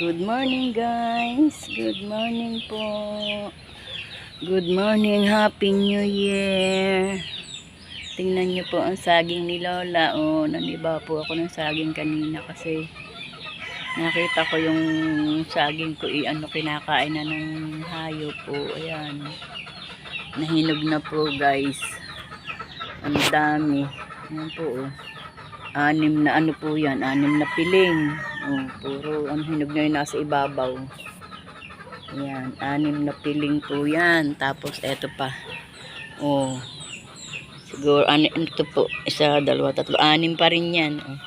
Good morning guys. Good morning po. Good morning. Happy New Year. Tingnan niyo po ang saging ni Lola. Oh, naniba po ako ng saging kanina kasi nakita ko yung saging ko kinakain na ng hayop po. Ayan. Nahinog na po guys. Ang dami. Ayan po oh. Anim na po yan, 6 na piling. Oh, puro ang hinog na yun nasa ibabaw. Ayan, 6 na piling po yan. Tapos eto pa. Oh. Siguro ito po, 1, 2, 3, 6 pa rin yan. Oh.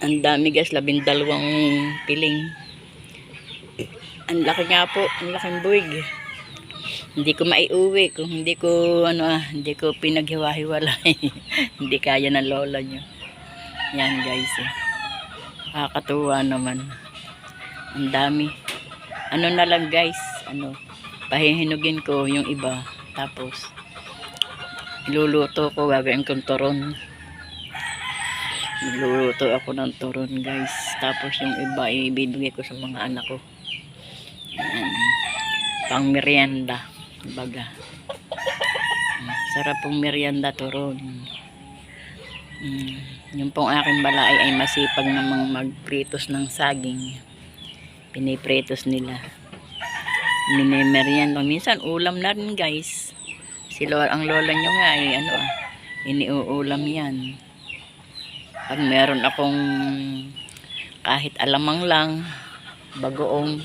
Ang dami guys, 12 piling. Ang laki nga po, ang laking buwig. Hindi ko maiuwi kung hindi ko hindi ko pinaghiwa-hiwalay. Hindi kaya ng lola nyo. Yan guys. Nakakatuwa naman. Ang dami. Na lang guys, pahihinugin ko yung iba. Tapos iluluto ko, gagawin kong turon. Magluluto ako ng turon guys. Tapos yung iba ibibigay ko sa mga anak ko. Pang merienda. Baga. Sarap pong merienda turon. Yung pong aking balay ay masipag namang magpritos ng saging. Pinipritos nila. Merienda. Minsan ulam na rin guys. Ang lola nyo nga ay iniuulam yan. Pag meron akong kahit alamang lang, bagoong,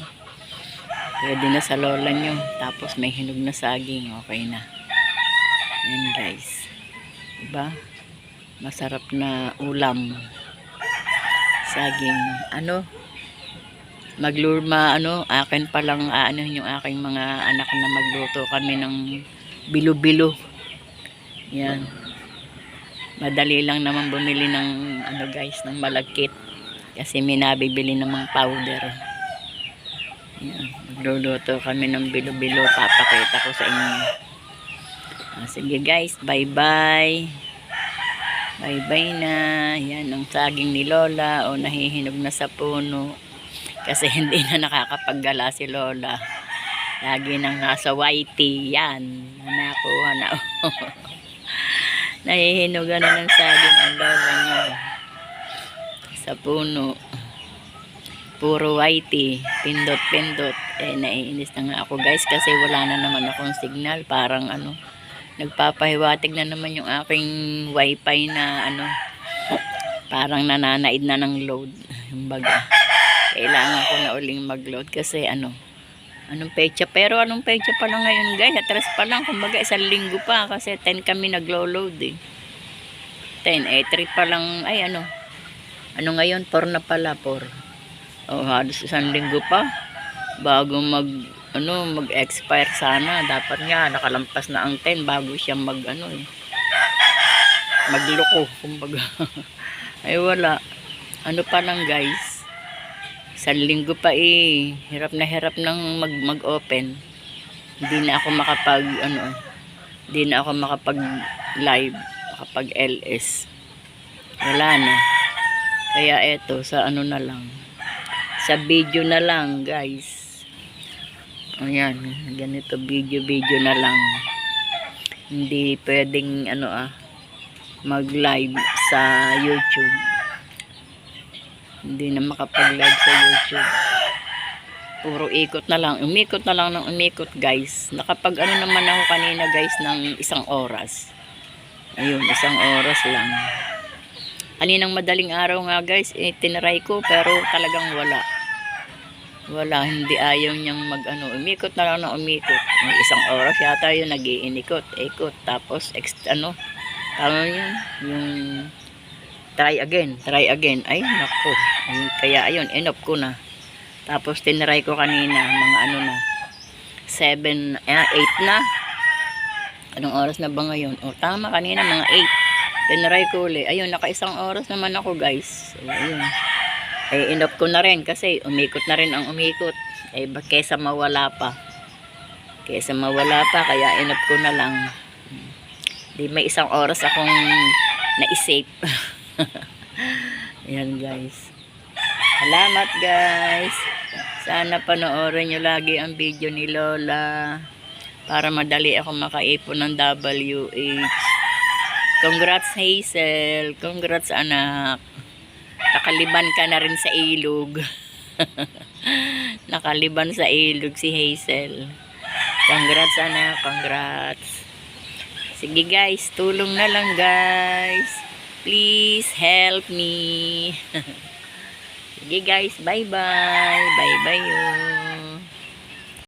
pwede na sa lola nyo. Tapos may hinog na saging. Okay na. Yan guys. Diba? Masarap na ulam. Saging. Maglurma, akin palang yung aking mga anak na magluto kami ng bilo-bilo. Yan. Madali lang naman bumili ng guys, ng malagkit. Kasi may nabibili namang powder. Yan. Magluluto kami ng bilo-bilo. Papakita ko sa inyo. Sige guys, bye-bye. Bye-bye na. Yan ang saging ni Lola. O nahihinog na sa puno. Kasi hindi na nakakapaggala si Lola. Lagi nang nasa whitey. Yan. Nakuha na. Nahihinog na ng saging ang Lola niya. Sa puno. Puro whitey. Pindot-pindot. Naiinis na nga ako guys. Kasi wala na naman akong signal. Parang nagpapahiwatig na naman yung aking wifi na parang nananaid na ng load yung baga. Kailangan ko na uling mag-load kasi anong pecha, pero anong pecha pa lang ngayon guys, atras pa lang, kumbaga 1 linggo pa kasi 10 kami naglo-load 10, 3 pa lang, ngayon 4 na pala, 4 halos 1 linggo pa bago mag-expire sana. Dapat nga nakalampas na ang 10 bago siya magloko kumbaga. Ay wala. Pa lang guys. 1 linggo pa hirap nang mag-open. Hindi na ako makapag live, makapag LS. Wala na. Kaya eto sa na lang. Sa video na lang guys. Ayan, ganito video na lang. Hindi pwedeng mag-live sa YouTube. Hindi na makapag-live sa YouTube. Puro ikot na lang. Umikot na lang ng umikot guys. Nakapag naman ako kanina guys ng 1 oras. Ayun, 1 oras lang. Kaninang madaling araw nga guys, tinry ko pero talagang wala, hindi ayaw niyang umikot na lang ng umikot. 1 oras yata yun, nag-iinikot, ikot, tapos tama yun, yung try again, ay nako, kaya ayun, enough ko na. Tapos tinry ko kanina, mga 7, 8 na. Anong oras na ba ngayon? Tama, kanina mga 8. Tinry ko ulit, ayun, naka 1 oras naman ako guys. Ayun. Enough ko na rin kasi umikot na rin ang umikot. Kesa mawala pa. Kaya enough ko na lang. Di may 1 oras akong na-save. Ayan guys. Salamat guys. Sana panoorin nyo lagi ang video ni Lola para madali ako makaipon ng WH. Congrats Hazel. Congrats anak. Nakaliban ka na rin sa ilog. Nakaliban sa ilog si Hazel. Congrats anak. Congrats. Sige guys. Tulong na lang guys. Please help me. Sige guys. Bye bye. Bye bye.